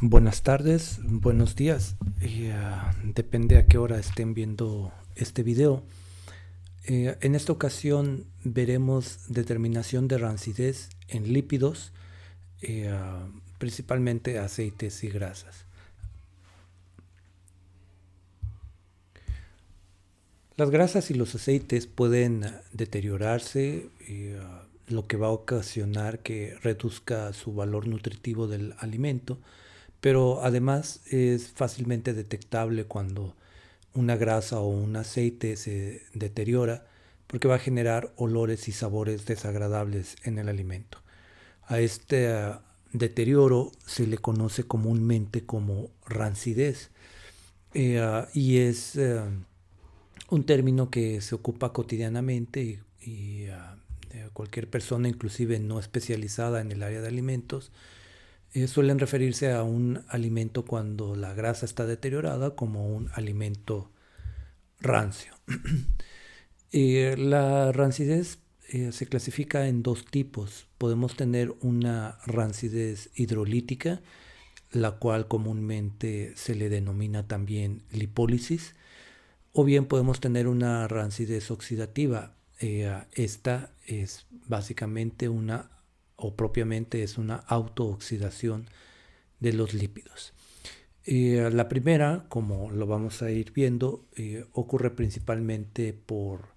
Buenas tardes, buenos días. Depende a qué hora estén viendo este video. En esta ocasión veremos determinación de rancidez en lípidos, eh, ah, principalmente aceites y grasas. Las grasas y los aceites pueden deteriorarse, lo que va a ocasionar que reduzca su valor nutritivo del alimento, pero además es fácilmente detectable cuando una grasa o un aceite se deteriora porque va a generar olores y sabores desagradables en el alimento. A este deterioro se le conoce comúnmente como rancidez, y es un término que se ocupa cotidianamente y cualquier persona, inclusive no especializada en el área de alimentos, suelen referirse a un alimento cuando la grasa está deteriorada como un alimento rancio. La rancidez se clasifica en dos tipos. Podemos tener una rancidez hidrolítica, la cual comúnmente se le denomina también lipólisis, o bien podemos tener una rancidez oxidativa. Esta es básicamente o propiamente es una autooxidación de los lípidos. La primera, como lo vamos a ir viendo, ocurre principalmente por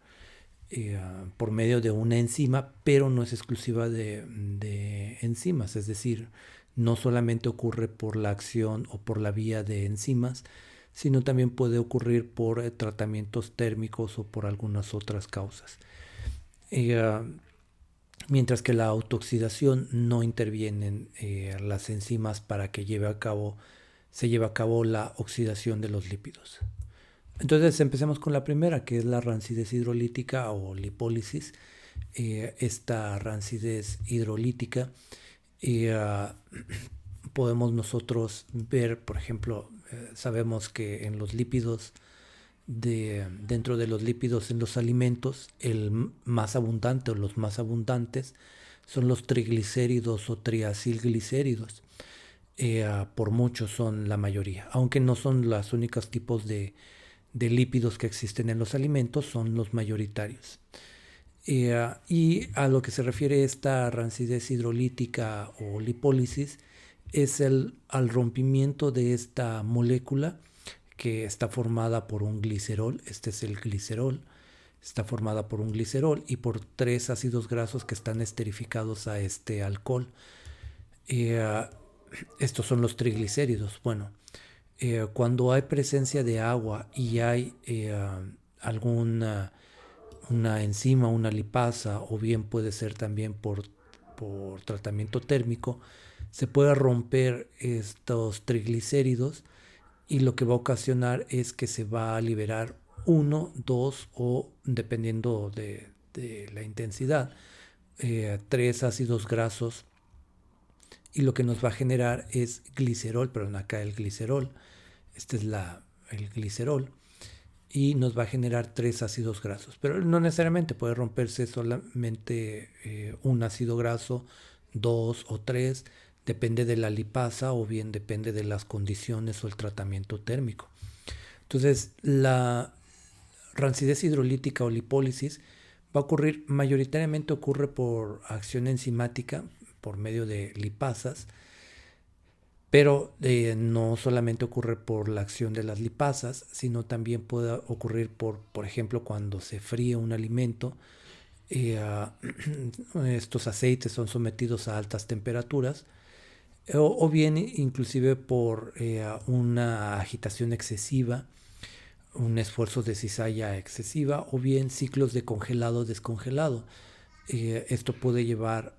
medio de una enzima, pero no es exclusiva de enzimas, es decir, no solamente ocurre por la acción o por la vía de enzimas, sino también puede ocurrir por tratamientos térmicos o por algunas otras causas. Eh, Mientras que la autooxidación no intervienen las enzimas para que se lleve a cabo la oxidación de los lípidos. Entonces empecemos con la primera, que es la rancidez hidrolítica o lipólisis. Esta rancidez hidrolítica, uh, podemos nosotros ver, por ejemplo, sabemos que en los lípidos, dentro de los lípidos en los alimentos, el más abundante o los más abundantes son los triglicéridos o triacilglicéridos. Por mucho son la mayoría, aunque no son los únicos tipos de lípidos que existen en los alimentos, son los mayoritarios. Y a lo que se refiere esta rancidez hidrolítica o lipólisis es al rompimiento de esta molécula que está formada por un glicerol. Este es el glicerol. Está formada por un glicerol y por tres ácidos grasos que están esterificados a este alcohol. Eh, Estos son los triglicéridos. Bueno, cuando hay presencia de agua y hay alguna una enzima, una lipasa, o bien puede ser también por tratamiento térmico, se puede romper estos triglicéridos y lo que va a ocasionar es que se va a liberar uno, dos o, dependiendo de la intensidad, tres ácidos grasos, y lo que nos va a generar es glicerol, pero acá el glicerol, este es el glicerol, y nos va a generar tres ácidos grasos. Pero no necesariamente puede romperse solamente un ácido graso, dos o tres, depende de la lipasa o bien depende de las condiciones o el tratamiento térmico. Entonces, la rancidez hidrolítica o lipólisis va a ocurrir, mayoritariamente ocurre por acción enzimática, por medio de lipasas, pero no solamente ocurre por la acción de las lipasas, sino también puede ocurrir por ejemplo, cuando se fríe un alimento. Estos aceites son sometidos a altas temperaturas, o bien inclusive por una agitación excesiva, un esfuerzo de cizalla excesiva, o bien ciclos de congelado-descongelado. Esto puede llevar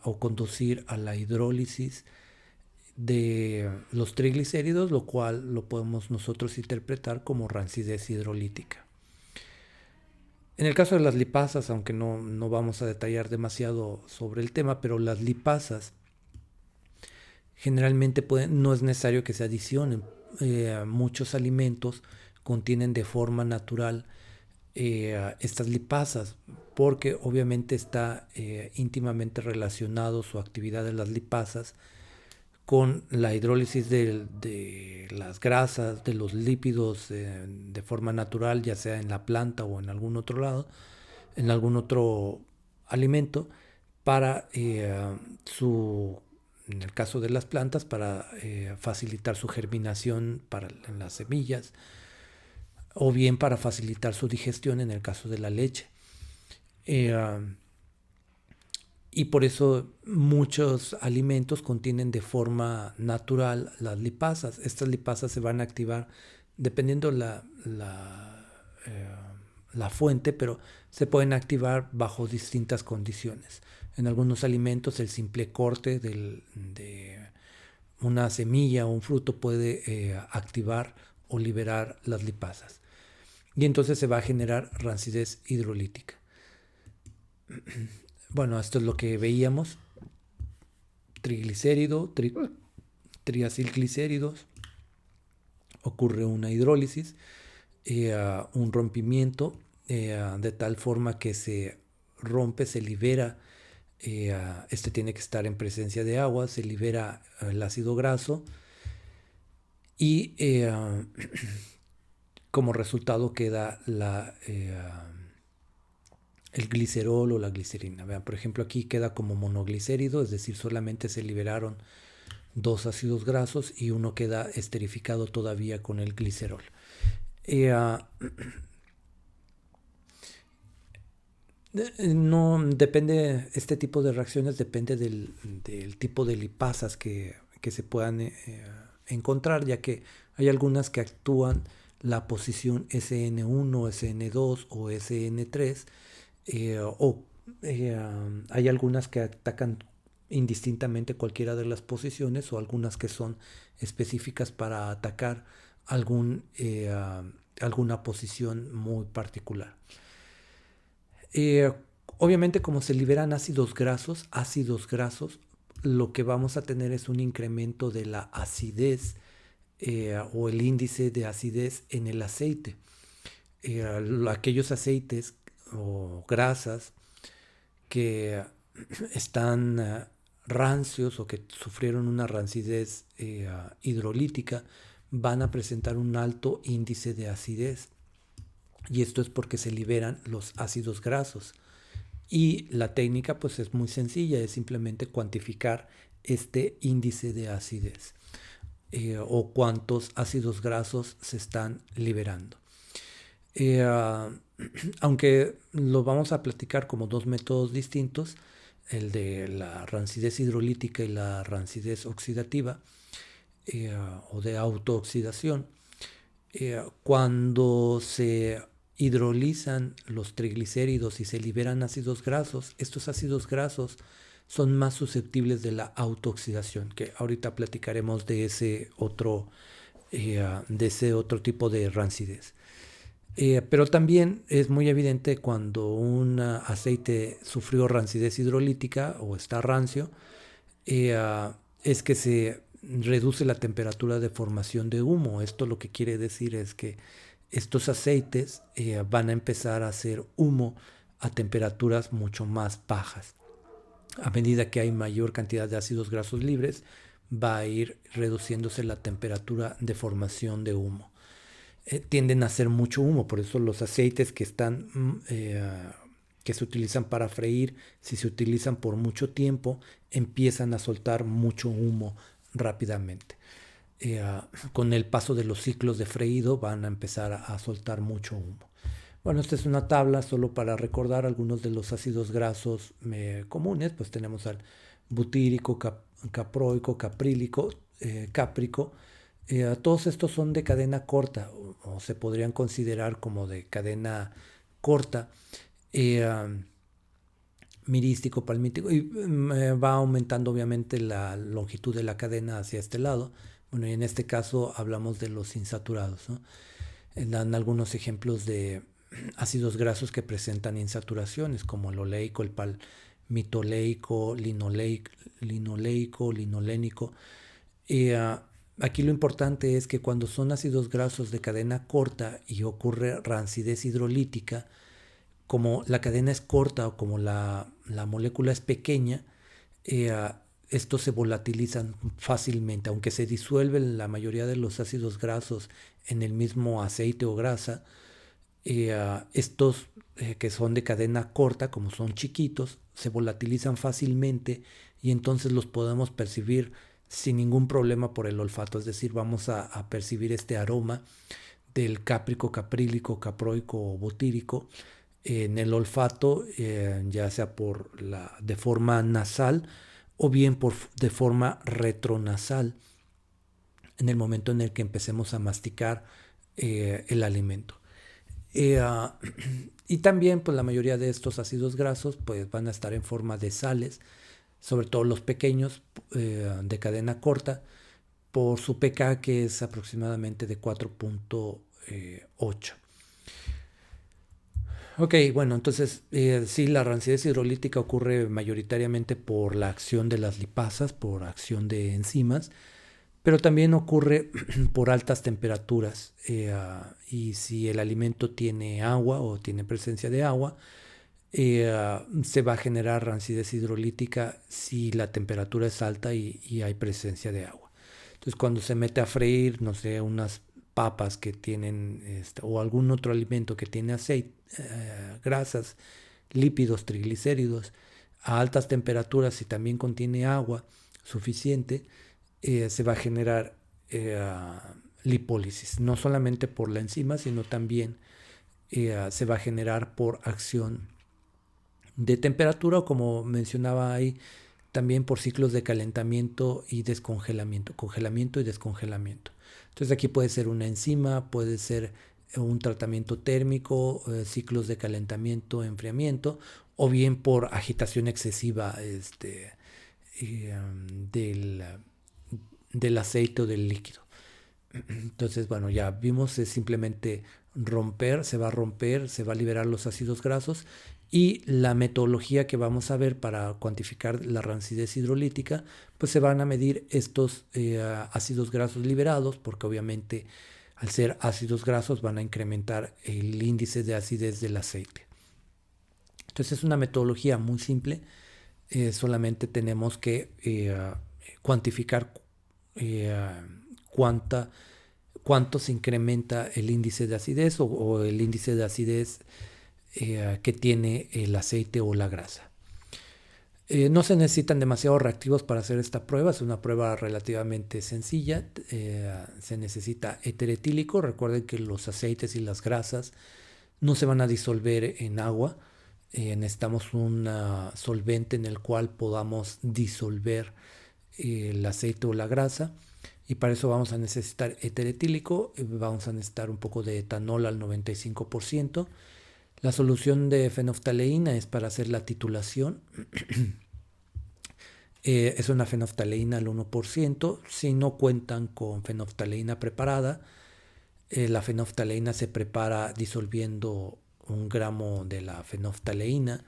o conducir a la hidrólisis de los triglicéridos, lo cual lo podemos nosotros interpretar como rancidez hidrolítica. En el caso de las lipasas, aunque no vamos a detallar demasiado sobre el tema, pero las lipasas generalmente no es necesario que se adicionen. Muchos alimentos contienen de forma natural estas lipasas, porque obviamente está íntimamente relacionado su actividad de las lipasas con la hidrólisis de las grasas, de los lípidos de forma natural, ya sea en la planta o en algún otro lado, en algún otro alimento, para en el caso de las plantas, para facilitar su germinación en las semillas, o bien para facilitar su digestión en el caso de la leche. Y por eso muchos alimentos contienen de forma natural las lipasas. Estas lipasas se van a activar dependiendo eh, la fuente, pero se pueden activar bajo distintas condiciones. En algunos alimentos el simple corte de una semilla o un fruto puede activar o liberar las lipasas. Y entonces se va a generar rancidez hidrolítica. Bueno, esto es lo que veíamos. Triglicérido, triacilglicéridos. Ocurre una hidrólisis, un rompimiento, de tal forma que se rompe, se libera. Este tiene que estar en presencia de agua, se libera el ácido graso y como resultado queda el glicerol o la glicerina. Vean, por ejemplo, aquí queda como monoglicérido, es decir, solamente se liberaron dos ácidos grasos y uno queda esterificado todavía con el glicerol. No depende, este tipo de reacciones depende del tipo de lipasas que se puedan encontrar, ya que hay algunas que actúan la posición SN1, SN2 o SN3, o hay algunas que atacan indistintamente cualquiera de las posiciones, o algunas que son específicas para atacar alguna posición muy particular. Obviamente, como se liberan ácidos grasos, lo que vamos a tener es un incremento de la acidez o el índice de acidez en el aceite. Aquellos aceites o grasas que están rancios o que sufrieron una rancidez hidrolítica van a presentar un alto índice de acidez. Y esto es porque se liberan los ácidos grasos. Y la técnica pues es muy sencilla, es simplemente cuantificar este índice de acidez o cuántos ácidos grasos se están liberando. Aunque lo vamos a platicar como dos métodos distintos, el de la rancidez hidrolítica y la rancidez oxidativa o de autooxidación. Cuando se hidrolizan los triglicéridos y se liberan ácidos grasos, estos ácidos grasos son más susceptibles de la autooxidación, que ahorita platicaremos de ese otro tipo de rancidez. Pero también es muy evidente cuando un aceite sufrió rancidez hidrolítica o está rancio, es que se reduce la temperatura de formación de humo. Esto lo que quiere decir es que estos aceites van a empezar a hacer humo a temperaturas mucho más bajas. A medida que hay mayor cantidad de ácidos grasos libres, va a ir reduciéndose la temperatura de formación de humo. Tienden a hacer mucho humo, por eso los aceites que se utilizan para freír, si se utilizan por mucho tiempo, empiezan a soltar mucho humo rápidamente. Con el paso de los ciclos de freído van a empezar a soltar mucho humo. Bueno, esta es una tabla solo para recordar algunos de los ácidos grasos comunes. Pues tenemos al butírico, caproico, caprílico, cáprico. Todos estos son de cadena corta o se podrían considerar como de cadena corta. Mirístico, palmítico, y va aumentando obviamente la longitud de la cadena hacia este lado. Bueno, y en este caso hablamos de los insaturados, ¿no? Dan algunos ejemplos de ácidos grasos que presentan insaturaciones, como el oleico, el palmitoleico, linoleico, linolénico. Aquí lo importante es que cuando son ácidos grasos de cadena corta y ocurre rancidez hidrolítica, como la cadena es corta o como la molécula es pequeña, estos se volatilizan fácilmente, aunque se disuelven la mayoría de los ácidos grasos en el mismo aceite o grasa. Estos que son de cadena corta, como son chiquitos, se volatilizan fácilmente y entonces los podemos percibir sin ningún problema por el olfato. Es decir, vamos a percibir este aroma del cáprico, caprílico, caproico o butírico en el olfato, ya sea de forma nasal o bien de forma retronasal en el momento en el que empecemos a masticar el alimento. Y también pues la mayoría de estos ácidos grasos pues van a estar en forma de sales, sobre todo los pequeños de cadena corta, por su pK, que es aproximadamente de 4.8. Ok, bueno, entonces sí, la rancidez hidrolítica ocurre mayoritariamente por la acción de las lipasas, por acción de enzimas, pero también ocurre por altas temperaturas. Y si el alimento tiene agua o tiene presencia de agua, se va a generar rancidez hidrolítica si la temperatura es alta y hay presencia de agua. Entonces, cuando se mete a freír, no sé, unas papas que tienen, o algún otro alimento que tiene aceite, grasas, lípidos, triglicéridos, a altas temperaturas y también contiene agua suficiente, se va a generar lipólisis, no solamente por la enzima, sino también se va a generar por acción de temperatura, o como mencionaba ahí, también por ciclos de calentamiento y descongelamiento, congelamiento y descongelamiento. Entonces aquí puede ser una enzima, puede ser un tratamiento térmico, ciclos de calentamiento, enfriamiento, o bien por agitación excesiva del, del aceite o del líquido. Entonces, bueno, ya vimos, es simplemente romper, se va a romper, se va a liberar los ácidos grasos, y la metodología que vamos a ver para cuantificar la rancidez hidrolítica, pues se van a medir estos ácidos grasos liberados, porque obviamente al ser ácidos grasos van a incrementar el índice de acidez del aceite. Entonces es una metodología muy simple, solamente tenemos que cuantificar cuánto se incrementa el índice de acidez o el índice de acidez que tiene el aceite o la grasa. No se necesitan demasiados reactivos para hacer esta prueba, es una prueba relativamente sencilla. Se necesita éter etílico. Recuerden que los aceites y las grasas no se van a disolver en agua. Necesitamos un solvente en el cual podamos disolver el aceite o la grasa, y para eso vamos a necesitar éter etílico, vamos a necesitar un poco de etanol al 95%. La solución de fenoftaleína es para hacer la titulación. Es una fenoftaleína al 1%. Si no cuentan con fenoftaleína preparada, la fenoftaleína se prepara disolviendo 1 gramo de la fenoftaleína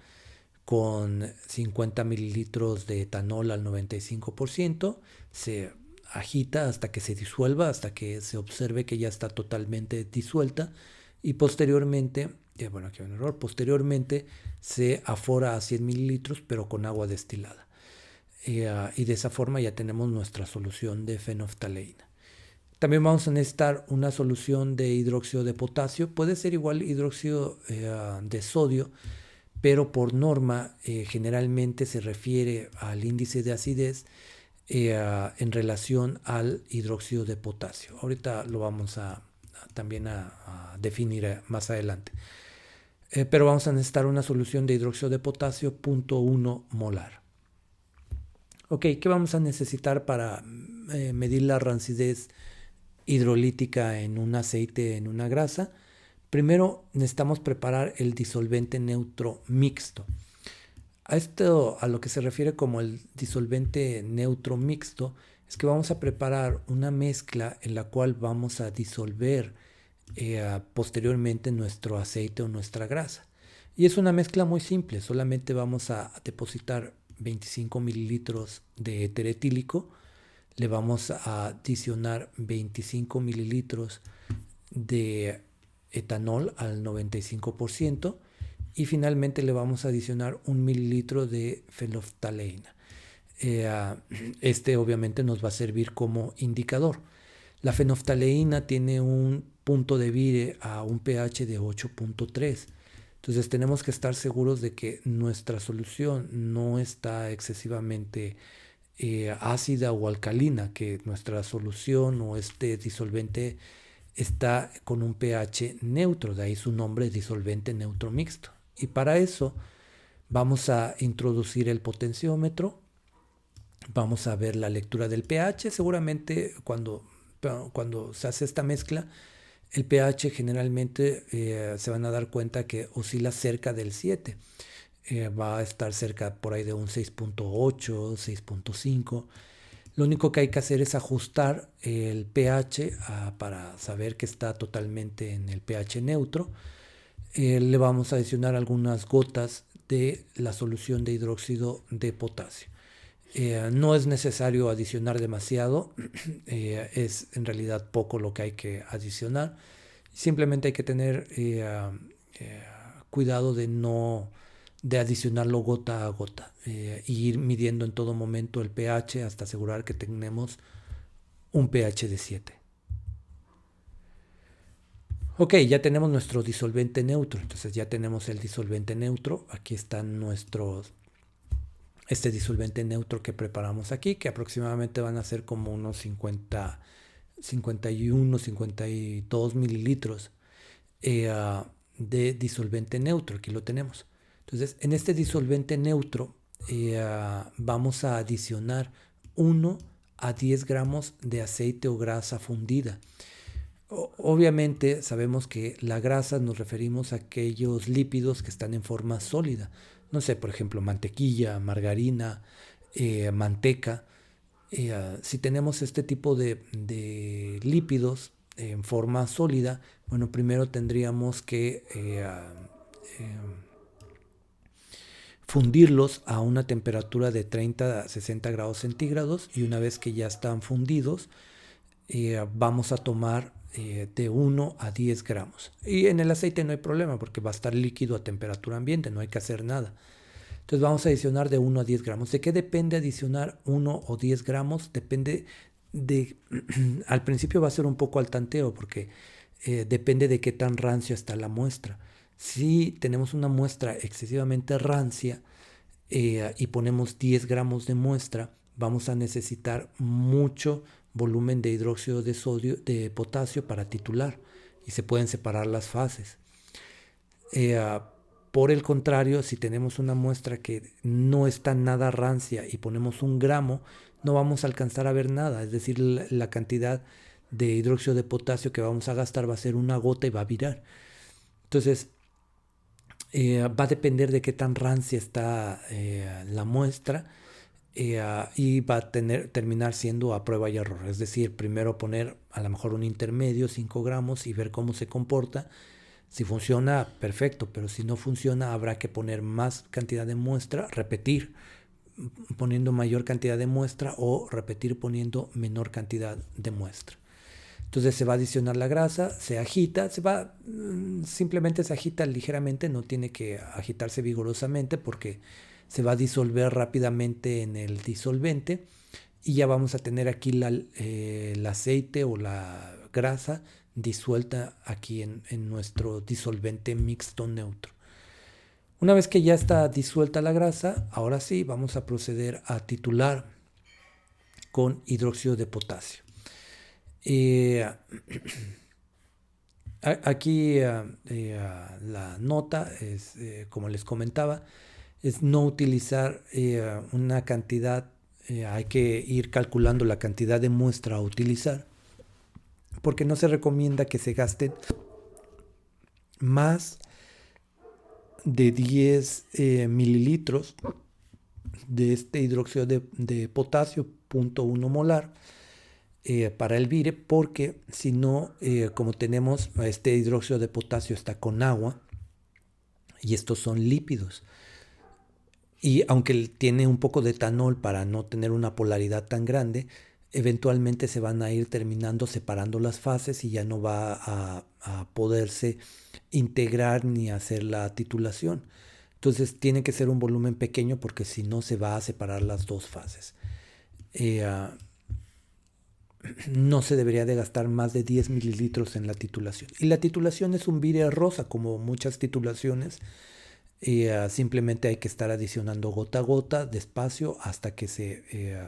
con 50 mililitros de etanol al 95%. Se agita hasta que se disuelva, hasta que se observe que ya está totalmente disuelta, y posteriormente, bueno, aquí hay un error, posteriormente se afora a 100 mililitros pero con agua destilada. Y de esa forma ya tenemos nuestra solución de fenoftaleína. También vamos a necesitar una solución de hidróxido de potasio. Puede ser igual hidróxido de sodio, pero por norma generalmente se refiere al índice de acidez en relación al hidróxido de potasio. Ahorita lo vamos también a definir más adelante. Pero vamos a necesitar una solución de hidróxido de potasio 0.1 molar. Ok, ¿qué vamos a necesitar para medir la rancidez hidrolítica en un aceite, en una grasa? Primero necesitamos preparar el disolvente neutro mixto. A lo que se refiere como el disolvente neutro mixto es que vamos a preparar una mezcla en la cual vamos a disolver posteriormente nuestro aceite o nuestra grasa. Y es una mezcla muy simple, solamente vamos a depositar 25 mililitros de éter etílico, le vamos a adicionar 25 mililitros de etanol al 95%, y finalmente le vamos a adicionar 1 mililitro de fenoftaleína. Este obviamente nos va a servir como indicador. La fenolftaleína tiene un punto de Vire a un pH de 8.3. Entonces tenemos que estar seguros de que nuestra solución no está excesivamente ácida o alcalina, que nuestra solución o este disolvente está con un pH neutro, de ahí su nombre, disolvente neutro mixto. Y para eso vamos a introducir el potenciómetro, vamos a ver la lectura del pH. Seguramente cuando se hace esta mezcla, el pH generalmente se van a dar cuenta que oscila cerca del 7. Va a estar cerca por ahí de un 6.8, 6.5. Lo único que hay que hacer es ajustar el pH para saber que está totalmente en el pH neutro. Le vamos a adicionar algunas gotas de la solución de hidróxido de potasio. No es necesario adicionar demasiado, es en realidad poco lo que hay que adicionar. Simplemente hay que tener cuidado de adicionarlo gota a gota y ir midiendo en todo momento el pH hasta asegurar que tenemos un pH de 7. Ok, ya tenemos nuestro disolvente neutro, entonces ya tenemos el disolvente neutro. Aquí están este disolvente neutro que preparamos aquí, que aproximadamente van a ser como unos 51, 52 mililitros de disolvente neutro. Aquí lo tenemos. Entonces, en este disolvente neutro vamos a adicionar 1 a 10 gramos de aceite o grasa fundida. Obviamente sabemos que la grasa nos referimos a aquellos lípidos que están en forma sólida. No sé, por ejemplo, mantequilla, margarina, manteca. Si tenemos este tipo de lípidos en forma sólida, bueno, primero tendríamos que fundirlos a una temperatura de 30 a 60 grados centígrados, y una vez que ya están fundidos, vamos a tomar de 1 a 10 gramos. Y en el aceite no hay problema porque va a estar líquido a temperatura ambiente, no hay que hacer nada. Entonces vamos a adicionar de 1 a 10 gramos. ¿De qué depende adicionar 1 o 10 gramos? Depende de... Al principio va a ser un poco al tanteo porque depende de qué tan rancia está la muestra. Si tenemos una muestra excesivamente rancia y ponemos 10 gramos de muestra, vamos a necesitar mucho volumen de hidróxido de potasio para titular, y se pueden separar las fases. Por el contrario, si tenemos una muestra que no está nada rancia y ponemos 1 gramo, no vamos a alcanzar a ver nada, es decir, la cantidad de hidróxido de potasio que vamos a gastar va a ser una gota y va a virar. Entonces, va a depender de qué tan rancia está la muestra, y va a terminar siendo a prueba y error. Es decir, primero poner a lo mejor un intermedio, 5 gramos, y ver cómo se comporta. Si funciona, perfecto, pero si no funciona, habrá que poner más cantidad de muestra, repetir poniendo mayor cantidad de muestra, o repetir poniendo menor cantidad de muestra. Entonces se va a adicionar la grasa, se agita, simplemente se agita ligeramente, no tiene que agitarse vigorosamente porque se va a disolver rápidamente en el disolvente, y ya vamos a tener aquí el aceite o la grasa disuelta aquí en nuestro disolvente mixto neutro. Una vez que ya está disuelta la grasa, ahora sí vamos a proceder a titular con hidróxido de potasio. Aquí la nota es, como les comentaba, es no utilizar una cantidad, hay que ir calculando la cantidad de muestra a utilizar, porque no se recomienda que se gasten más de 10 mililitros de este hidróxido de potasio, 0.1 molar, para el vire, porque si no, como tenemos este hidróxido de potasio está con agua y estos son lípidos, y aunque tiene un poco de etanol para no tener una polaridad tan grande, eventualmente se van a ir terminando separando las fases y ya no va a poderse integrar ni hacer la titulación. Entonces tiene que ser un volumen pequeño porque si no se va a separar las dos fases. Eh, ah, no se debería de gastar más de 10 mililitros en la titulación. Y la titulación es un vire rosa, como muchas titulaciones. Simplemente hay que estar adicionando gota a gota, despacio, hasta que se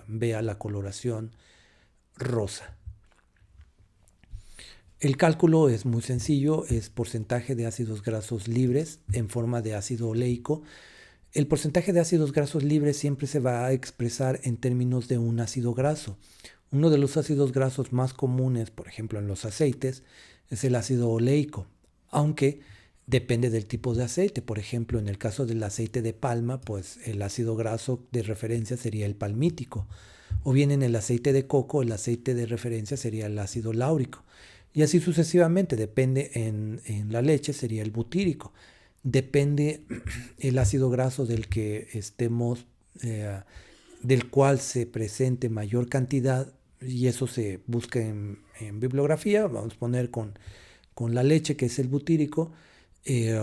vea la coloración rosa. El cálculo es muy sencillo, es porcentaje de ácidos grasos libres en forma de ácido oleico. El porcentaje de ácidos grasos libres siempre se va a expresar en términos de un ácido graso. Uno de los ácidos grasos más comunes, por ejemplo en los aceites, es el ácido oleico, aunque depende del tipo de aceite. Por ejemplo, en el caso del aceite de palma, pues el ácido graso de referencia sería el palmítico. O bien en el aceite de coco, el aceite de referencia sería el ácido láurico. Y así sucesivamente, depende en la leche, sería el butírico. Depende el ácido graso del que estemos, del cual se presente mayor cantidad, y eso se busca en bibliografía. Vamos a poner con la leche, que es el butírico, eh,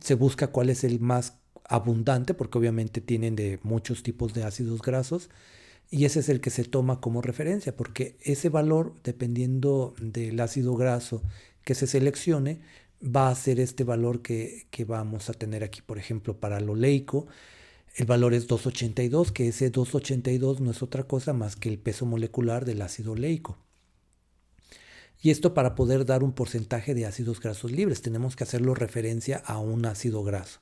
se busca cuál es el más abundante, porque obviamente tienen de muchos tipos de ácidos grasos, y ese es el que se toma como referencia, porque ese valor, dependiendo del ácido graso que se seleccione, va a ser este valor que vamos a tener aquí. Por ejemplo, para el oleico, el valor es 282, que ese 282 no es otra cosa más que el peso molecular del ácido oleico. Y esto, para poder dar un porcentaje de ácidos grasos libres, tenemos que hacerlo referencia a un ácido graso.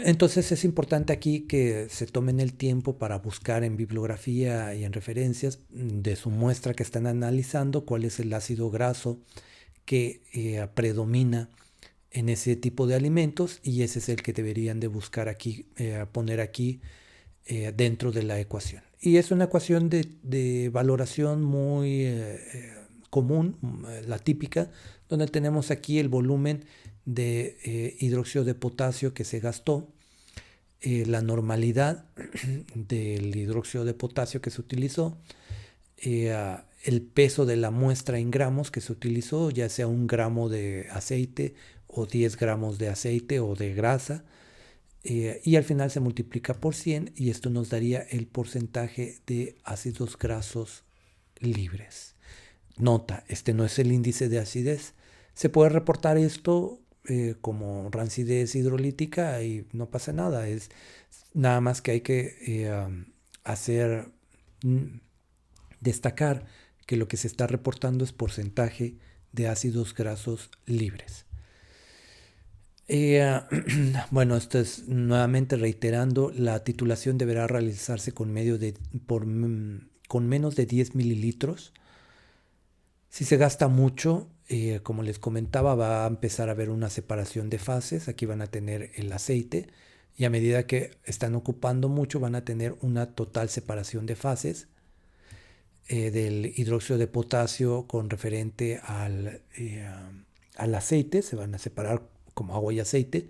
Entonces es importante aquí que se tomen el tiempo para buscar en bibliografía y en referencias de su muestra que están analizando cuál es el ácido graso que predomina en ese tipo de alimentos, y ese es el que deberían de buscar aquí, poner aquí dentro de la ecuación. Y es una ecuación de valoración muy común, la típica, donde tenemos aquí el volumen de hidróxido de potasio que se gastó, la normalidad del hidróxido de potasio que se utilizó, el peso de la muestra en gramos que se utilizó, ya sea 1 gramo de aceite o 10 gramos de aceite o de grasa, y al final se multiplica por 100, y esto nos daría el porcentaje de ácidos grasos libres. Nota, este no es el índice de acidez. Se puede reportar esto como rancidez hidrolítica y no pasa nada. Es nada más que hay que hacer destacar que lo que se está reportando es porcentaje de ácidos grasos libres. Bueno, esto es nuevamente reiterando, la titulación deberá realizarse con menos de 10 mililitros. Si se gasta mucho, como les comentaba, va a empezar a haber una separación de fases. Aquí van a tener el aceite, y a medida que están ocupando mucho van a tener una total separación de fases del hidróxido de potasio con referente al aceite. Se van a separar como agua y aceite,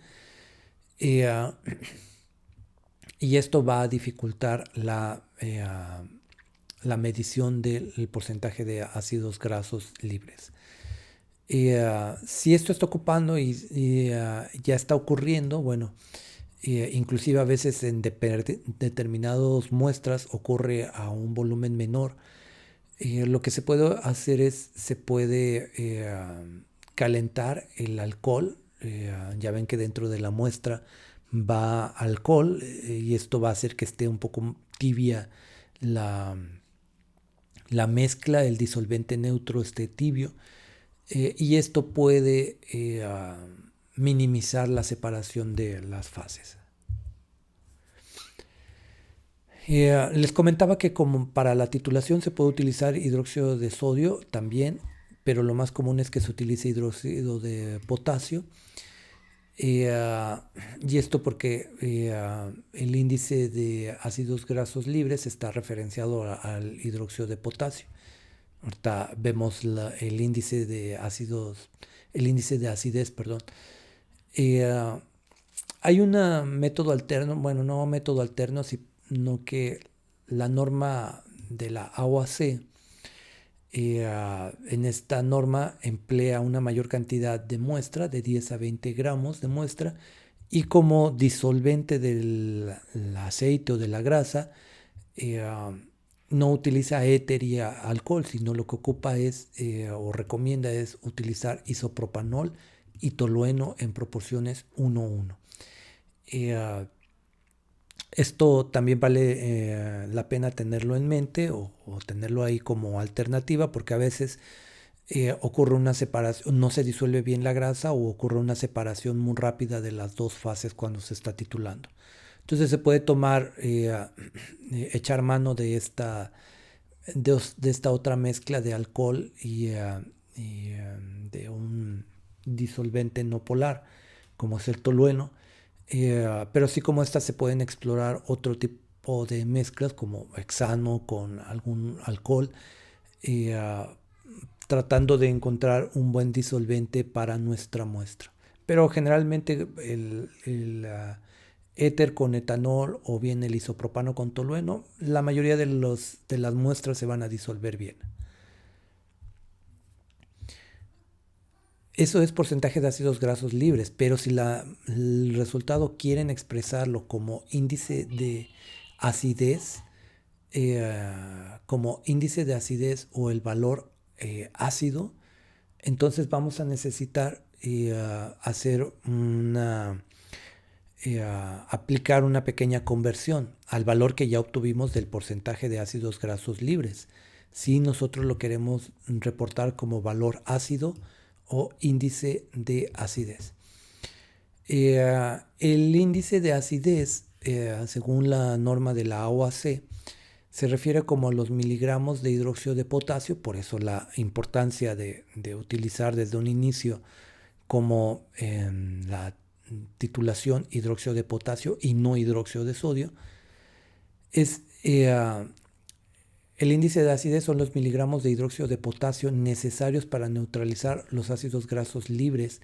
y esto va a dificultar la medición del porcentaje de ácidos grasos libres. Si esto está ocupando y ya está ocurriendo, bueno, inclusive a veces en determinadas muestras ocurre a un volumen menor. Lo que se puede hacer es, se puede calentar el alcohol. Ya ven que dentro de la muestra va alcohol, y esto va a hacer que esté un poco tibia la mezcla, el disolvente neutro esté tibio, y esto puede minimizar la separación de las fases. Les comentaba que como para la titulación se puede utilizar hidróxido de sodio también, pero lo más común es que se utilice hidróxido de potasio. Y esto porque el índice de ácidos grasos libres está referenciado al hidróxido de potasio. Ahorita vemos el índice de acidez, perdón. Hay un método alterno, bueno, no método alterno, sino que la norma de la AOAC En esta norma emplea una mayor cantidad de muestra, de 10 a 20 gramos de muestra, y como disolvente del aceite o de la grasa, no utiliza éter y alcohol, sino lo que ocupa es o recomienda es utilizar isopropanol y tolueno en proporciones 1:1. Esto también vale la pena tenerlo en mente o tenerlo ahí como alternativa, porque a veces ocurre una separación, no se disuelve bien la grasa o ocurre una separación muy rápida de las dos fases cuando se está titulando. Entonces se puede tomar, echar mano de esta otra mezcla de alcohol y de un disolvente no polar, como es el tolueno. Pero así como estas se pueden explorar otro tipo de mezclas como hexano con algún alcohol, eh, ah, tratando de encontrar un buen disolvente para nuestra muestra. Pero generalmente el éter con etanol o bien el isopropano con tolueno, la mayoría de las muestras se van a disolver bien. Eso es porcentaje de ácidos grasos libres, pero si el resultado quieren expresarlo como índice de acidez, o el valor ácido, entonces vamos a necesitar aplicar una pequeña conversión al valor que ya obtuvimos del porcentaje de ácidos grasos libres. Si nosotros lo queremos reportar como valor ácido o índice de acidez. El índice de acidez, según la norma de la OAC, se refiere como a los miligramos de hidróxido de potasio, por eso la importancia de utilizar desde un inicio como la titulación hidróxido de potasio y no hidróxido de sodio. El índice de acidez son los miligramos de hidróxido de potasio necesarios para neutralizar los ácidos grasos libres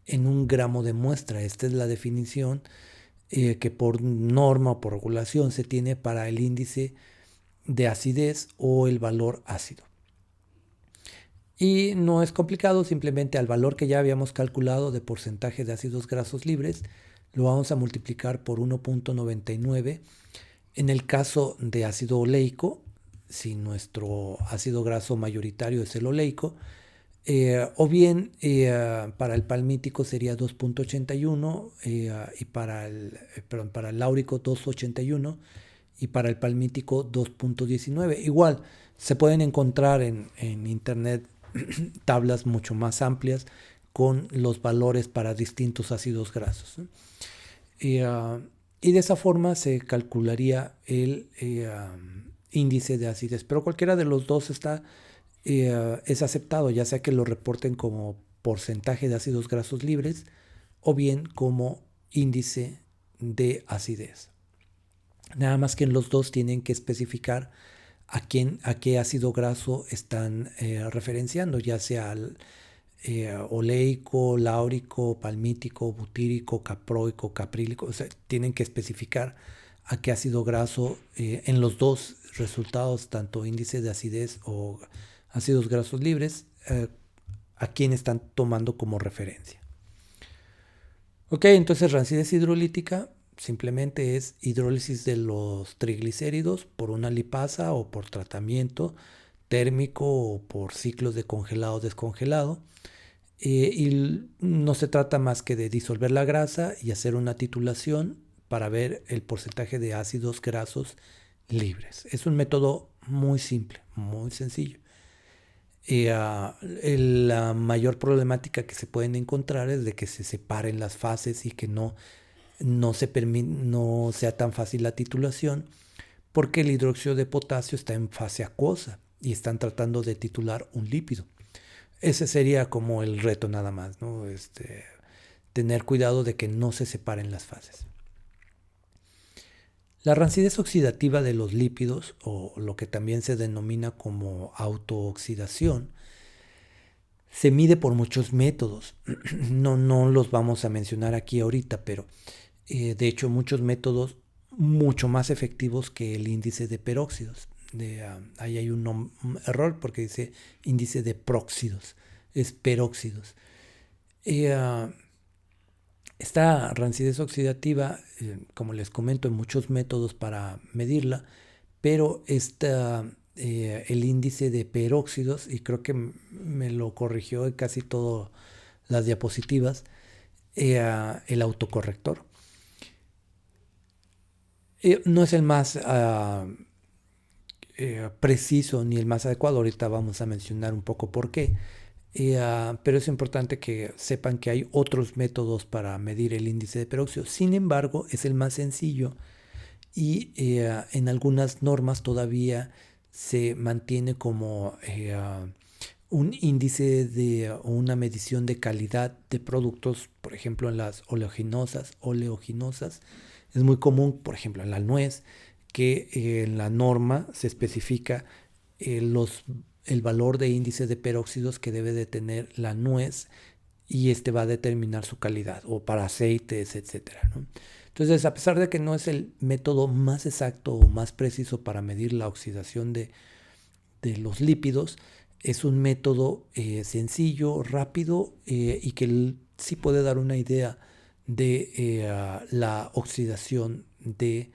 en 1 gramo de muestra. Esta es la definición que por norma o por regulación se tiene para el índice de acidez o el valor ácido. Y no es complicado, simplemente al valor que ya habíamos calculado de porcentaje de ácidos grasos libres, lo vamos a multiplicar por 1.99. En el caso de ácido oleico, si nuestro ácido graso mayoritario es el oleico, o bien para el palmítico sería 2.81 y para el láurico 2.81 y para el palmítico 2.19. Igual se pueden encontrar en internet tablas mucho más amplias con los valores para distintos ácidos grasos. Y de esa forma se calcularía el índice de acidez, pero cualquiera de los dos es aceptado, ya sea que lo reporten como porcentaje de ácidos grasos libres o bien como índice de acidez. Nada más que en los dos tienen que especificar a qué ácido graso están referenciando, ya sea oleico, láurico, palmítico, butírico, caproico, caprílico. O sea, tienen que especificar a qué ácido graso en los dos resultados, tanto índice de acidez o ácidos grasos libres, a quién están tomando como referencia. Ok, entonces rancidez hidrolítica simplemente es hidrólisis de los triglicéridos por una lipasa o por tratamiento térmico o por ciclos de congelado-descongelado. Y no se trata más que de disolver la grasa y hacer una titulación para ver el porcentaje de ácidos grasos libres. Es un método muy simple, muy sencillo. La mayor problemática que se pueden encontrar es de que se separen las fases y que no sea tan fácil la titulación, porque el hidróxido de potasio está en fase acuosa y están tratando de titular un lípido. Ese sería como el reto nada más, ¿no? Tener cuidado de que no se separen las fases. La rancidez oxidativa de los lípidos, o lo que también se denomina como autooxidación, se mide por muchos métodos. No los vamos a mencionar aquí ahorita, pero de hecho muchos métodos mucho más efectivos que el índice de peróxidos. ahí hay un error porque dice índice de peróxidos, es peróxidos. Esta rancidez oxidativa, como les comento, hay muchos métodos para medirla, pero el índice de peróxidos, y creo que me lo corrigió en casi todas las diapositivas, el autocorrector. No es el más preciso ni el más adecuado, ahorita vamos a mencionar un poco por qué, pero es importante que sepan que hay otros métodos para medir el índice de peróxido. Sin embargo, es el más sencillo y en algunas normas todavía se mantiene como un índice o una medición de calidad de productos, por ejemplo en las oleaginosas. Es muy común, por ejemplo, en la nuez, que en la norma se especifica el valor de índice de peróxidos que debe de tener la nuez y este va a determinar su calidad, o para aceites, etcétera, ¿no? Entonces, a pesar de que no es el método más exacto o más preciso para medir la oxidación de los lípidos, es un método sencillo, rápido y que sí puede dar una idea de la oxidación de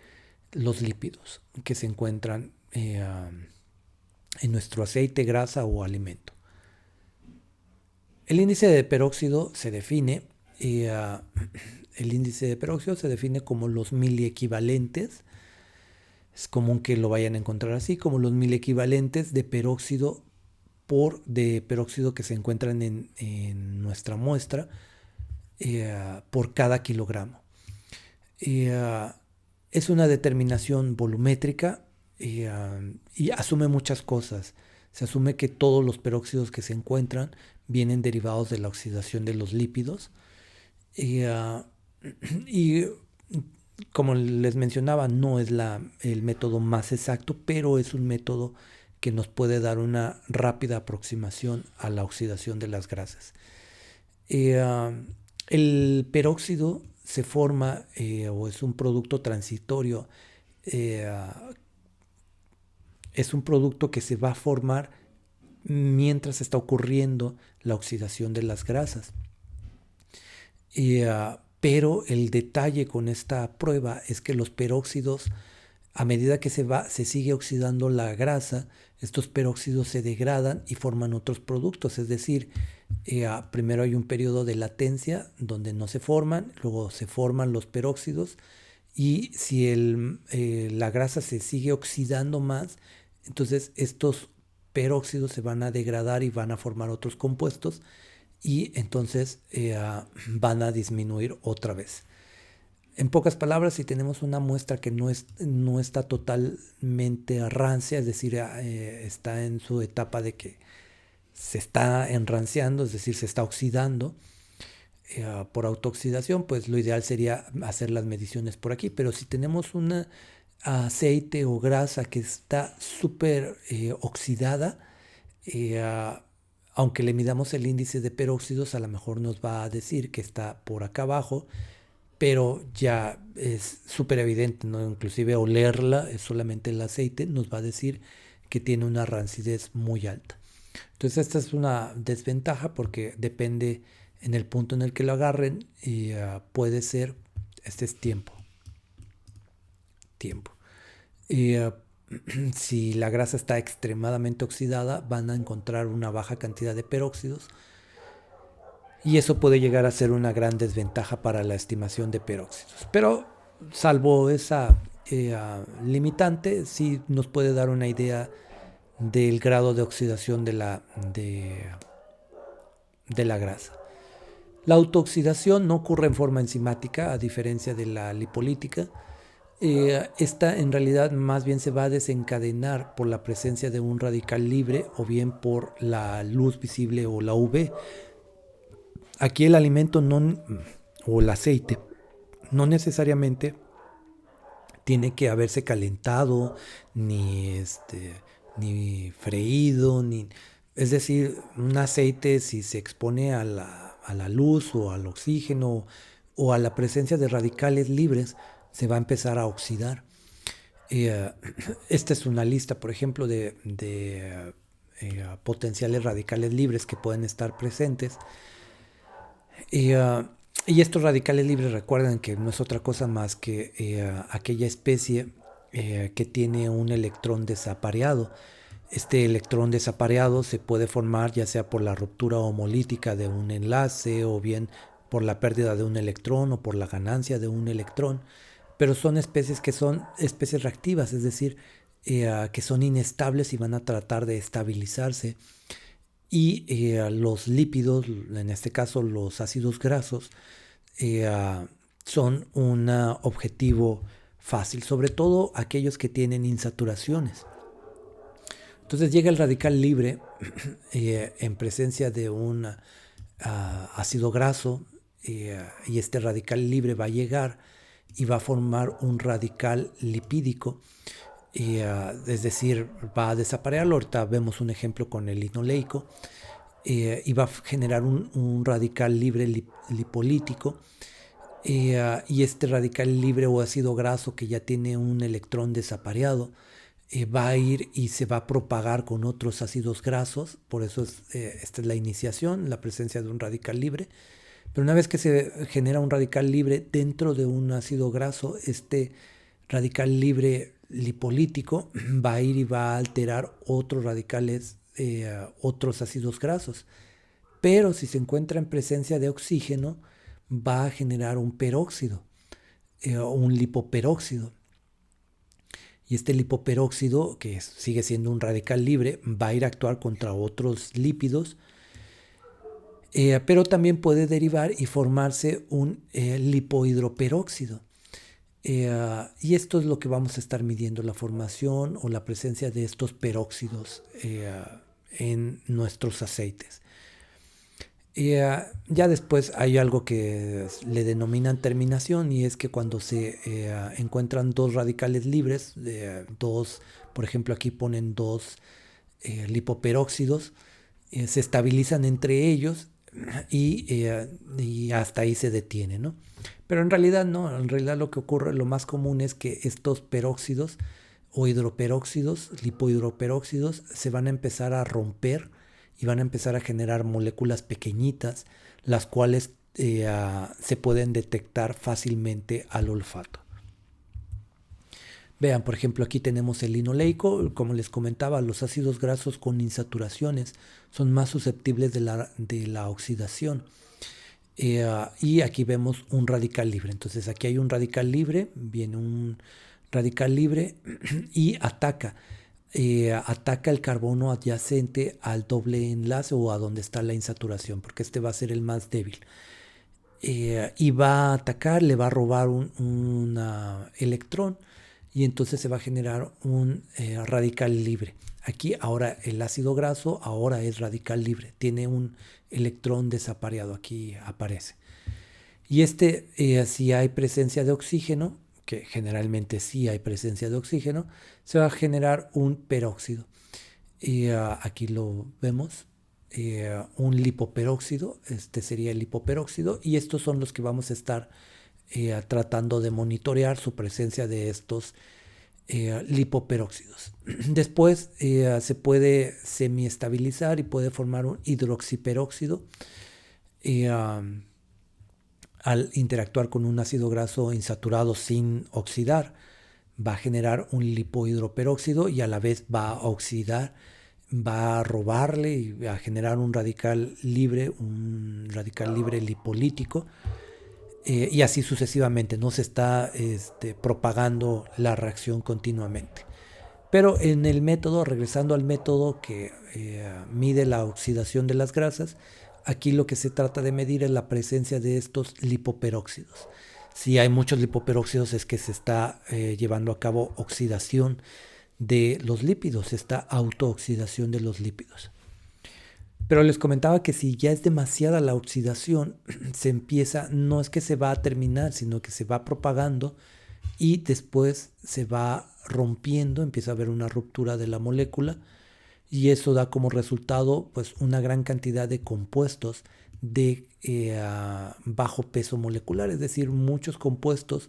los lípidos que se encuentran en nuestro aceite, grasa o alimento. El índice de peróxido se define, el índice de peróxido se define como los miliequivalentes. Es común que lo vayan a encontrar así, como los miliequivalentes de peróxido que se encuentran en nuestra muestra por cada kilogramo. Es una determinación volumétrica y asume muchas cosas. Se asume que todos los peróxidos que se encuentran vienen derivados de la oxidación de los lípidos. Y como les mencionaba, no es el método más exacto, pero es un método que nos puede dar una rápida aproximación a la oxidación de las grasas. El peróxido se forma o es un producto transitorio, es un producto que se va a formar mientras está ocurriendo la oxidación de las grasas. Pero el detalle con esta prueba es que los peróxidos, a medida que se sigue oxidando la grasa, estos peróxidos se degradan y forman otros productos. Es decir, primero hay un periodo de latencia donde no se forman, luego se forman los peróxidos y si la grasa se sigue oxidando más, entonces estos peróxidos se van a degradar y van a formar otros compuestos y entonces van a disminuir otra vez. En pocas palabras, si tenemos una muestra que no está totalmente rancia, es decir, está en su etapa de que se está enranciando, es decir, se está oxidando por autooxidación, pues lo ideal sería hacer las mediciones por aquí. Pero si tenemos un aceite o grasa que está súper oxidada, aunque le midamos el índice de peróxidos, a lo mejor nos va a decir que está por acá abajo, pero ya es súper evidente, ¿no? Inclusive olerla, es solamente el aceite, nos va a decir que tiene una rancidez muy alta. Entonces esta es una desventaja porque depende en el punto en el que lo agarren y puede ser, este es tiempo. Y si la grasa está extremadamente oxidada, van a encontrar una baja cantidad de peróxidos. Y eso puede llegar a ser una gran desventaja para la estimación de peróxidos. Pero salvo esa limitante, sí nos puede dar una idea del grado de oxidación de la grasa. La autooxidación no ocurre en forma enzimática, a diferencia de la lipolítica. Esta en realidad más bien se va a desencadenar por la presencia de un radical libre o bien por la luz visible o la UV. Aquí el alimento o el aceite no necesariamente tiene que haberse calentado, ni freído, es decir, un aceite si se expone a la luz o al oxígeno o a la presencia de radicales libres, se va a empezar a oxidar. Y, esta es una lista, por ejemplo, potenciales radicales libres que pueden estar presentes. Y, y estos radicales libres, recuerden que no es otra cosa más que aquella especie que tiene un electrón desapareado. Este electrón desapareado se puede formar ya sea por la ruptura homolítica de un enlace o bien por la pérdida de un electrón o por la ganancia de un electrón, pero son especies que son especies reactivas, es decir, que son inestables y van a tratar de estabilizarse. Y los lípidos, en este caso los ácidos grasos, eh, son un objetivo fácil, sobre todo aquellos que tienen insaturaciones. Entonces llega el radical libre en presencia de un ácido graso y este radical libre va a llegar y va a formar un radical lipídico, es decir, va a desaparecerlo. Ahorita vemos un ejemplo con el linoleico y va a generar un radical libre lipolítico. Y este radical libre o ácido graso que ya tiene un electrón desapareado va a ir y se va a propagar con otros ácidos grasos. Por eso esta es la iniciación, la presencia de un radical libre. Pero una vez que se genera un radical libre dentro de un ácido graso, este radical libre lipolítico va a ir y va a alterar otros radicales, otros ácidos grasos. Pero si se encuentra en presencia de oxígeno, va a generar un peróxido, un lipoperóxido. Y este lipoperóxido, que sigue siendo un radical libre, va a ir a actuar contra otros lípidos, pero también puede derivar y formarse un lipohidroperóxido. Y esto es lo que vamos a estar midiendo, la formación o la presencia de estos peróxidos en nuestros aceites. Ya después hay algo que le denominan terminación, y es que cuando se encuentran dos radicales libres, dos, por ejemplo aquí ponen dos lipoperóxidos, se estabilizan entre ellos y hasta ahí se detiene, ¿no? Pero en realidad no, en realidad lo que ocurre, lo más común es que estos peróxidos o hidroperóxidos, lipohidroperóxidos, se van a empezar a romper y van a empezar a generar moléculas pequeñitas, las cuales se pueden detectar fácilmente al olfato. Vean, por ejemplo, aquí tenemos el linoleico. Como les comentaba, los ácidos grasos con insaturaciones son más susceptibles de la oxidación. Y aquí vemos un radical libre. Entonces aquí hay un radical libre, viene un radical libre y ataca el carbono adyacente al doble enlace o a donde está la insaturación, porque este va a ser el más débil. Y va a atacar, le va a robar un electrón y entonces se va a generar un radical libre. Aquí ahora el ácido graso ahora es radical libre, tiene un electrón desapareado, aquí aparece. Y si hay presencia de oxígeno, que generalmente sí hay presencia de oxígeno, se va a generar un peróxido. Y aquí lo vemos, un lipoperóxido, este sería el lipoperóxido, y estos son los que vamos a estar tratando de monitorear su presencia de estos lipoperóxidos. Después se puede semiestabilizar y puede formar un hidroxiperóxido al interactuar con un ácido graso insaturado sin oxidar. Va a generar un lipohidroperóxido y a la vez va a oxidar, va a robarle y a generar un radical libre lipolítico, y así sucesivamente. No se está propagando la reacción continuamente. Pero en el método, regresando al método que mide la oxidación de las grasas, aquí lo que se trata de medir es la presencia de estos lipoperóxidos. Si hay muchos lipoperóxidos es que se está llevando a cabo oxidación de los lípidos, esta autooxidación de los lípidos. Pero les comentaba que si ya es demasiada la oxidación, no es que se va a terminar, sino que se va propagando y después se va rompiendo, empieza a haber una ruptura de la molécula, y eso da como resultado pues una gran cantidad de compuestos de bajo peso molecular, es decir, muchos compuestos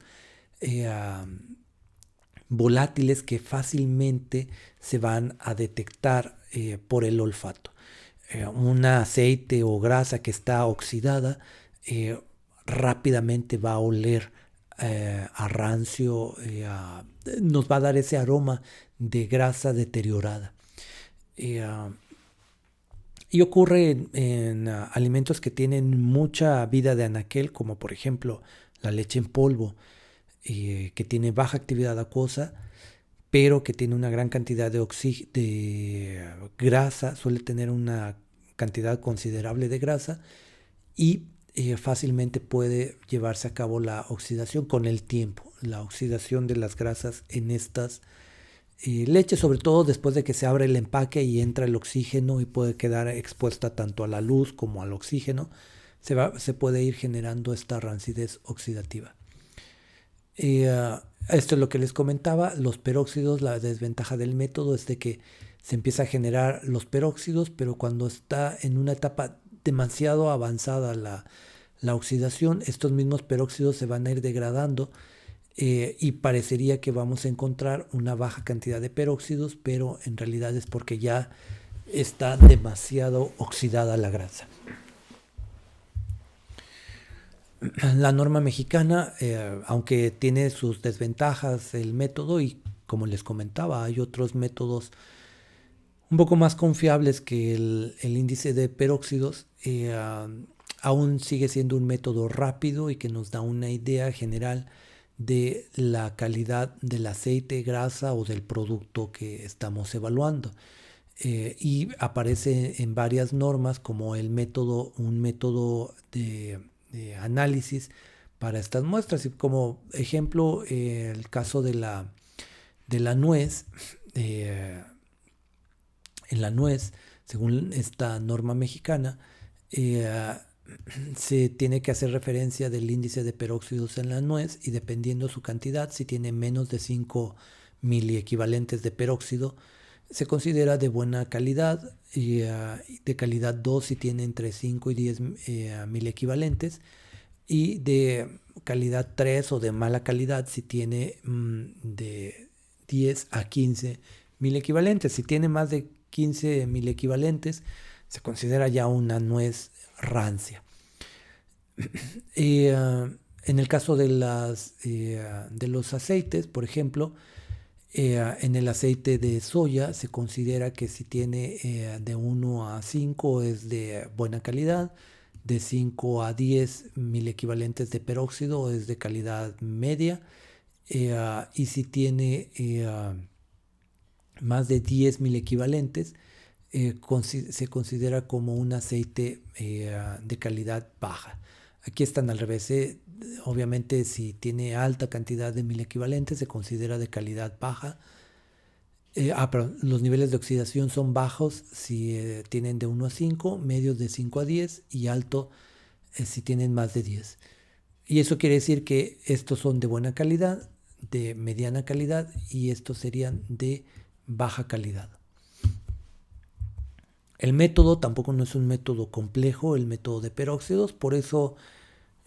volátiles que fácilmente se van a detectar por el olfato. Un aceite o grasa que está oxidada rápidamente va a oler a rancio, nos va a dar ese aroma de grasa deteriorada. Y ocurre en alimentos que tienen mucha vida de anaquel, como por ejemplo la leche en polvo, que tiene baja actividad acuosa, pero que tiene una gran cantidad de grasa, suele tener una cantidad considerable de grasa y fácilmente puede llevarse a cabo la oxidación con el tiempo, la oxidación de las grasas en estas leches, sobre todo después de que se abre el empaque y entra el oxígeno y puede quedar expuesta tanto a la luz como al oxígeno, se puede ir generando esta rancidez oxidativa. Esto es lo que les comentaba, los peróxidos, la desventaja del método es de que se empieza a generar los peróxidos, pero cuando está en una etapa demasiado avanzada la oxidación, estos mismos peróxidos se van a ir degradando y parecería que vamos a encontrar una baja cantidad de peróxidos, pero en realidad es porque ya está demasiado oxidada la grasa. La norma mexicana, aunque tiene sus desventajas el método y como les comentaba, hay otros métodos un poco más confiables que el índice de peróxidos, aún sigue siendo un método rápido y que nos da una idea general de la calidad del aceite, grasa o del producto que estamos evaluando. Y aparece en varias normas como un método de análisis para estas muestras. Y como ejemplo, el caso de la nuez. En la nuez, según esta norma mexicana, se tiene que hacer referencia del índice de peróxidos en la nuez y dependiendo su cantidad, si tiene menos de 5 miliequivalentes de peróxido, se considera de buena calidad y de calidad 2 si tiene entre 5 y 10 miliequivalentes y de calidad 3 o de mala calidad si tiene de 10 a 15 miliequivalentes. Si tiene más de 15 miliequivalentes, se considera ya una nuez rancia. En el caso de los aceites, por ejemplo, en el aceite de soya se considera que si tiene de 1 a 5 es de buena calidad, de 5 a 10 miliequivalentes de peróxido es de calidad media, y si tiene más de 10 miliequivalentes, se considera como un aceite de calidad baja. Aquí están al revés. Obviamente, si tiene alta cantidad de miliequivalentes, se considera de calidad baja. Perdón, los niveles de oxidación son bajos si tienen de 1 a 5, medios de 5 a 10 y alto si tienen más de 10. Y eso quiere decir que estos son de buena calidad, de mediana calidad y estos serían de baja calidad. El método tampoco no es un método complejo, el método de peróxidos, por eso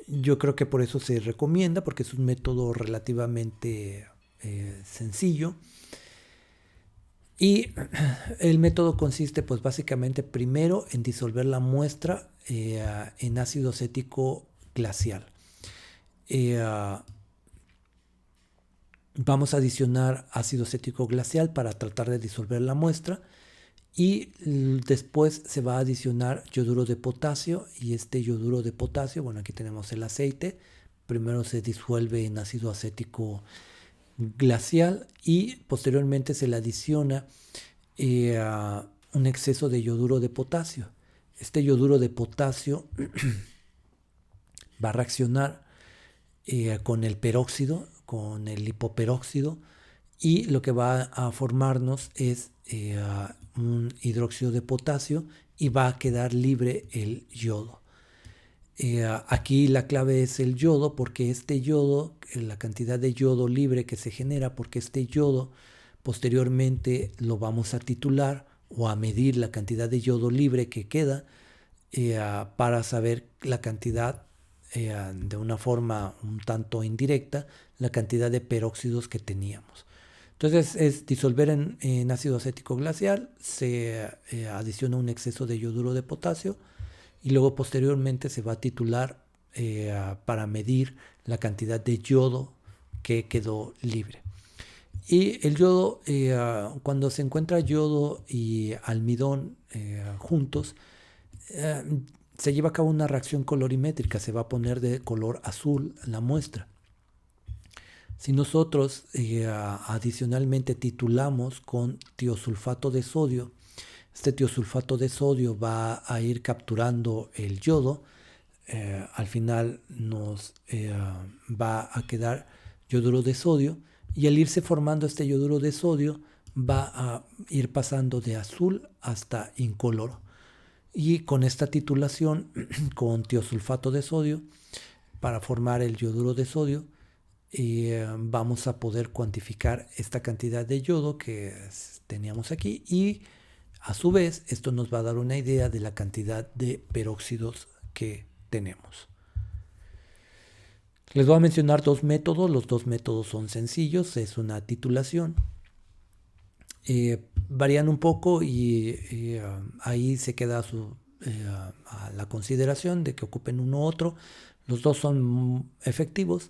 yo creo que por eso se recomienda, porque es un método relativamente sencillo. Y el método consiste pues básicamente primero en disolver la muestra en ácido acético glacial. Vamos a adicionar ácido acético glacial para tratar de disolver la muestra y después se va a adicionar yoduro de potasio y este yoduro de potasio, bueno, aquí tenemos el aceite, primero se disuelve en ácido acético glacial y posteriormente se le adiciona un exceso de yoduro de potasio. Este yoduro de potasio va a reaccionar con el peróxido, con el hipoperóxido y lo que va a formarnos es un hidróxido de potasio y va a quedar libre el yodo. Aquí la clave es el yodo porque este yodo, la cantidad de yodo libre que se genera, porque este yodo posteriormente lo vamos a titular o a medir la cantidad de yodo libre que queda para saber la cantidad de una forma un tanto indirecta, la cantidad de peróxidos que teníamos. Entonces es disolver en ácido acético glacial, se adiciona un exceso de yoduro de potasio y luego posteriormente se va a titular para medir la cantidad de yodo que quedó libre. Y el yodo, cuando se encuentra yodo y almidón juntos, eh, se lleva a cabo una reacción colorimétrica, se va a poner de color azul la muestra. Si nosotros adicionalmente titulamos con tiosulfato de sodio, este tiosulfato de sodio va a ir capturando el yodo, al final nos va a quedar yoduro de sodio y al irse formando este yoduro de sodio va a ir pasando de azul hasta incoloro. Y con esta titulación con tiosulfato de sodio para formar el yoduro de sodio, vamos a poder cuantificar esta cantidad de yodo que teníamos aquí y a su vez esto nos va a dar una idea de la cantidad de peróxidos que tenemos. Les voy a mencionar dos métodos, los dos métodos son sencillos, es una titulación. Varían un poco y ahí se queda a la consideración de que ocupen uno u otro. Los dos son efectivos.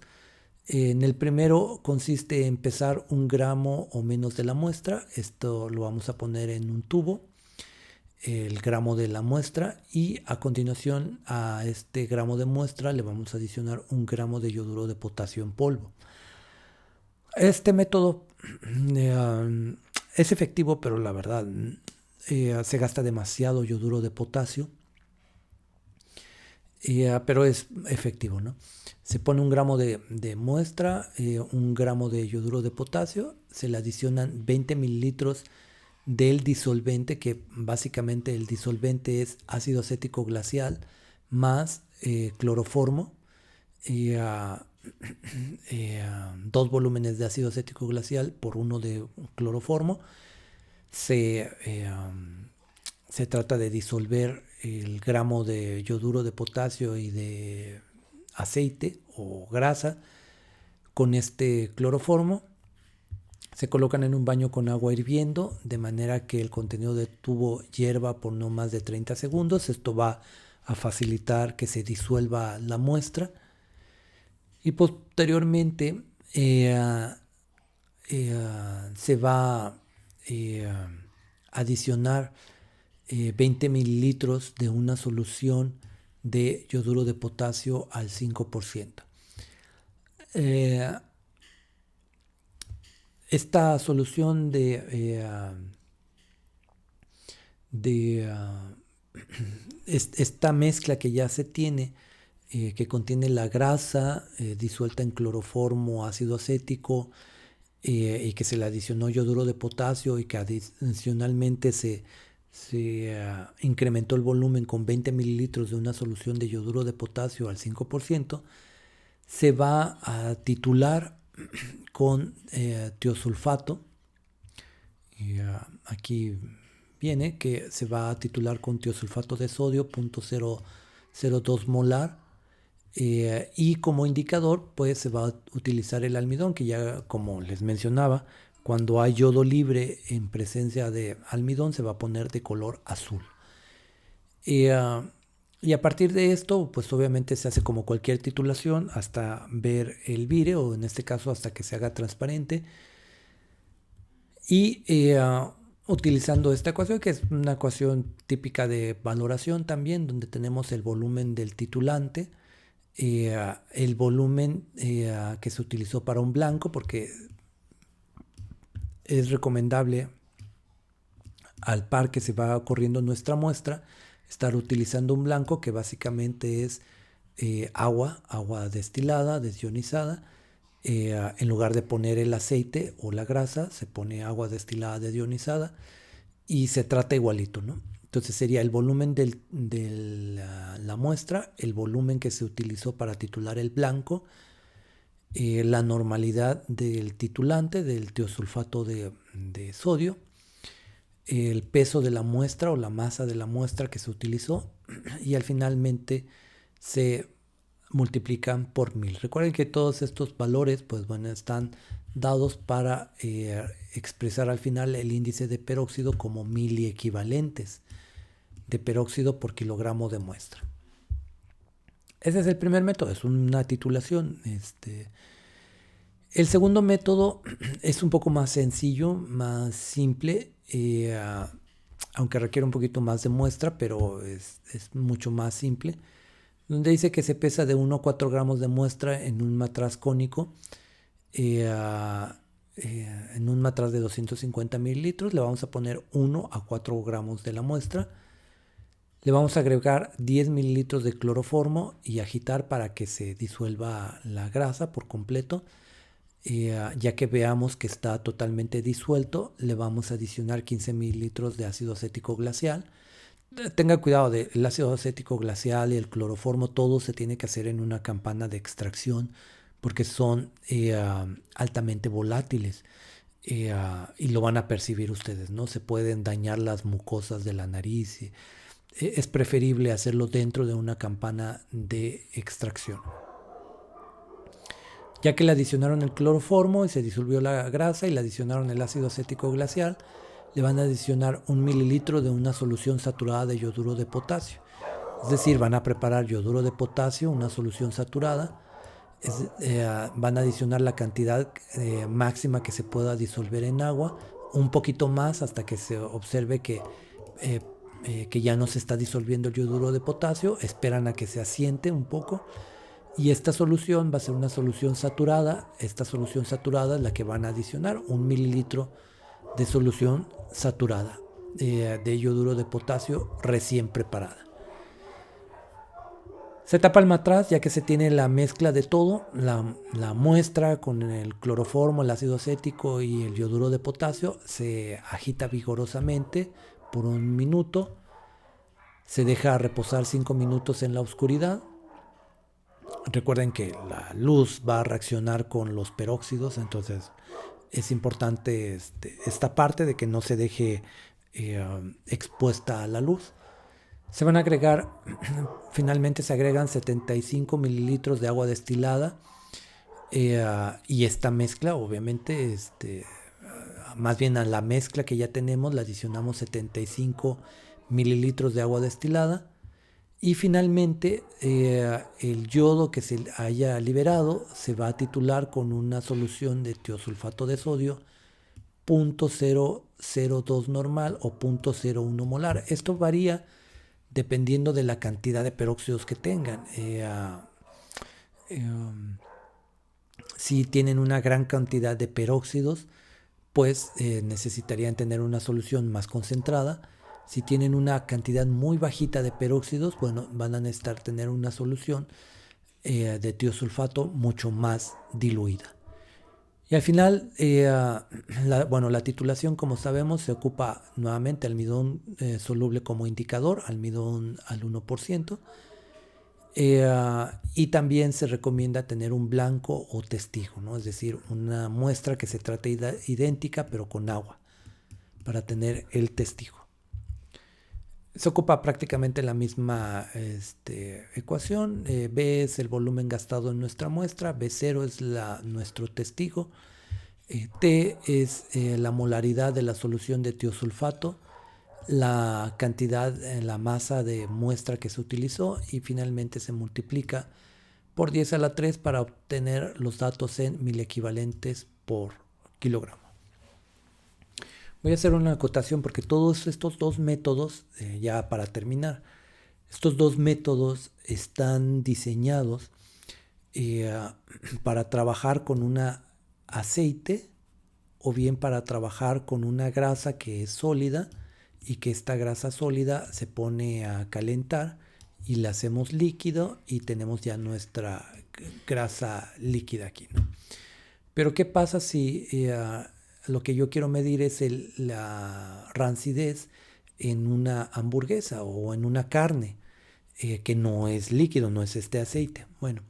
En el primero consiste en pesar 1 gramo o menos de la muestra. Esto lo vamos a poner en un tubo, el gramo de la muestra, y a continuación a este gramo de muestra le vamos a adicionar 1 gramo de yoduro de potasio en polvo. Este método es efectivo, pero la verdad se gasta demasiado yoduro de potasio, pero es efectivo, ¿no? Se pone 1 gramo de muestra, 1 gramo de yoduro de potasio, se le adicionan 20 mililitros del disolvente, que básicamente el disolvente es ácido acético glacial más cloroformo, y 2 volúmenes de ácido acético glacial por 1 de cloroformo. Se trata de disolver el gramo de yoduro de potasio y de aceite o grasa con este cloroformo. Se colocan en un baño con agua hirviendo de manera que el contenido del tubo hierva por no más de 30 segundos. Esto va a facilitar que se disuelva la muestra. Y posteriormente se va a adicionar 20 mililitros de una solución de yoduro de potasio al 5%. Esta solución esta mezcla que ya se tiene, que contiene la grasa disuelta en cloroformo, ácido acético, y que se le adicionó yoduro de potasio y que adicionalmente se incrementó el volumen con 20 mililitros de una solución de yoduro de potasio al 5%, se va a titular con tiosulfato. Y aquí viene que se va a titular con tiosulfato de sodio 0.002 molar, y como indicador pues se va a utilizar el almidón, que ya como les mencionaba, cuando hay yodo libre en presencia de almidón se va a poner de color azul. Y a partir de esto, pues obviamente se hace como cualquier titulación hasta ver el vire, o en este caso hasta que se haga transparente. Y utilizando esta ecuación, que es una ecuación típica de valoración también, donde tenemos el volumen del titulante, el volumen que se utilizó para un blanco, porque es recomendable al par que se va corriendo nuestra muestra estar utilizando un blanco que básicamente es agua destilada, desionizada. En lugar de poner el aceite o la grasa, se pone agua destilada desionizada y se trata igualito, ¿no? Entonces sería el volumen de la muestra, el volumen que se utilizó para titular el blanco, la normalidad del titulante, del tiosulfato de sodio, el peso de la muestra o la masa de la muestra que se utilizó, y al finalmente se multiplican por 1000. Recuerden que todos estos valores pues bueno, están dados para expresar al final el índice de peróxido como miliequivalentes de peróxido por kilogramo de muestra. Ese es el primer método, es una titulación. El segundo método es un poco más sencillo, más simple, aunque requiere un poquito más de muestra, pero es mucho más simple, donde dice que se pesa de 1 a 4 gramos de muestra en un matraz cónico, en un matraz de 250 mililitros. Le vamos a poner 1 a 4 gramos de la muestra. Le vamos a agregar 10 mililitros de cloroformo y agitar para que se disuelva la grasa por completo. Ya que veamos que está totalmente disuelto, le vamos a adicionar 15 mililitros de ácido acético glacial. Tenga cuidado, del ácido acético glacial y el cloroformo, todo se tiene que hacer en una campana de extracción porque son altamente volátiles. Y lo van a percibir ustedes, ¿no? Se pueden dañar las mucosas de la nariz. Es preferible hacerlo dentro de una campana de extracción. Ya que le adicionaron el cloroformo y se disolvió la grasa y le adicionaron el ácido acético glacial, le van a adicionar 1 mililitro de una solución saturada de yoduro de potasio. Es decir, van a preparar yoduro de potasio, una solución saturada. Van a adicionar la cantidad máxima que se pueda disolver en agua, un poquito más hasta que se observe que ya no se está disolviendo el yoduro de potasio. Esperan a que se asiente un poco. Y esta solución va a ser una solución saturada. Esta solución saturada es la que van a adicionar 1 mililitro de solución saturada de yoduro de potasio recién preparada. Se tapa el matraz ya que se tiene la mezcla de todo, la muestra con el cloroformo, el ácido acético y el yoduro de potasio. Se agita vigorosamente por 1 minuto. Se deja reposar 5 minutos en la oscuridad. Recuerden que la luz va a reaccionar con los peróxidos, entonces es importante esta parte de que no se deje expuesta a la luz. Se van a agregar, finalmente se agregan 75 mililitros de agua destilada y esta mezcla, obviamente, más bien a la mezcla que ya tenemos le adicionamos 75 mililitros de agua destilada. Y finalmente el yodo que se haya liberado se va a titular con una solución de tiosulfato de sodio 0.002 normal o 0.01 molar. Esto varía dependiendo de la cantidad de peróxidos que tengan. Si tienen una gran cantidad de peróxidos, pues necesitarían tener una solución más concentrada. Si tienen una cantidad muy bajita de peróxidos, bueno, van a necesitar tener una solución de tiosulfato mucho más diluida. Y al final, la titulación, como sabemos, se ocupa nuevamente almidón soluble como indicador, almidón al 1%. Y también se recomienda tener un blanco o testigo, ¿no? Es decir, una muestra que se trate idéntica pero con agua para tener el testigo. Se ocupa prácticamente la misma ecuación. B es el volumen gastado en nuestra muestra, B0 es nuestro testigo, T es la molaridad de la solución de tiosulfato, la cantidad, la masa de muestra que se utilizó y finalmente se multiplica por 10 a la 3 para obtener los datos en miliequivalentes por kilogramo. Voy a hacer una acotación porque todos estos dos métodos, ya para terminar, estos dos métodos están diseñados para trabajar con un aceite o bien para trabajar con una grasa que es sólida y que esta grasa sólida se pone a calentar y la hacemos líquido y tenemos ya nuestra grasa líquida aquí, ¿no? Pero ¿qué pasa si lo que yo quiero medir es la rancidez en una hamburguesa o en una carne que no es líquido, no es este aceite? Bueno,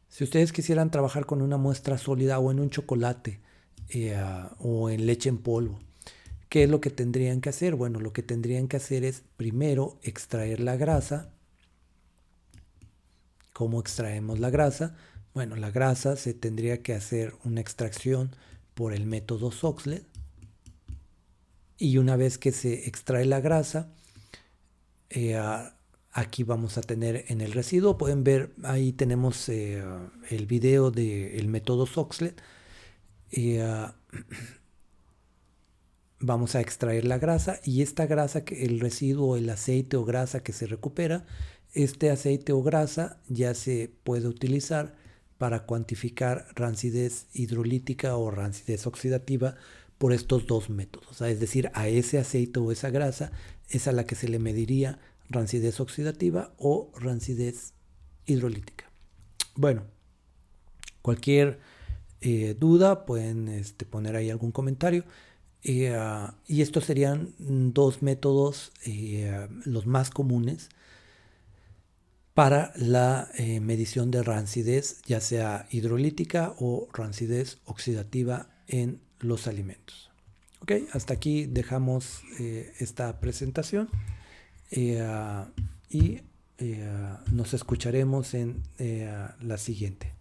si ustedes quisieran trabajar con una muestra sólida o en un chocolate o en leche en polvo, ¿qué es lo que tendrían que hacer? Bueno, lo que tendrían que hacer es primero extraer la grasa. ¿Cómo extraemos la grasa? Bueno, la grasa se tendría que hacer una extracción por el método Soxhlet, y una vez que se extrae la grasa, eh, aquí vamos a tener en el residuo, pueden ver, ahí tenemos el video del método Soxhlet. Vamos a extraer la grasa, y esta grasa, el residuo, el aceite o grasa que se recupera, este aceite o grasa ya se puede utilizar para cuantificar rancidez hidrolítica o rancidez oxidativa por estos dos métodos. O sea, es decir, a ese aceite o esa grasa es a la que se le mediría rancidez oxidativa o rancidez hidrolítica. Bueno, cualquier duda pueden poner ahí algún comentario. Y estos serían dos métodos, los más comunes para la medición de rancidez, ya sea hidrolítica o rancidez oxidativa en los alimentos. Ok, hasta aquí dejamos esta presentación, y nos escucharemos en la siguiente.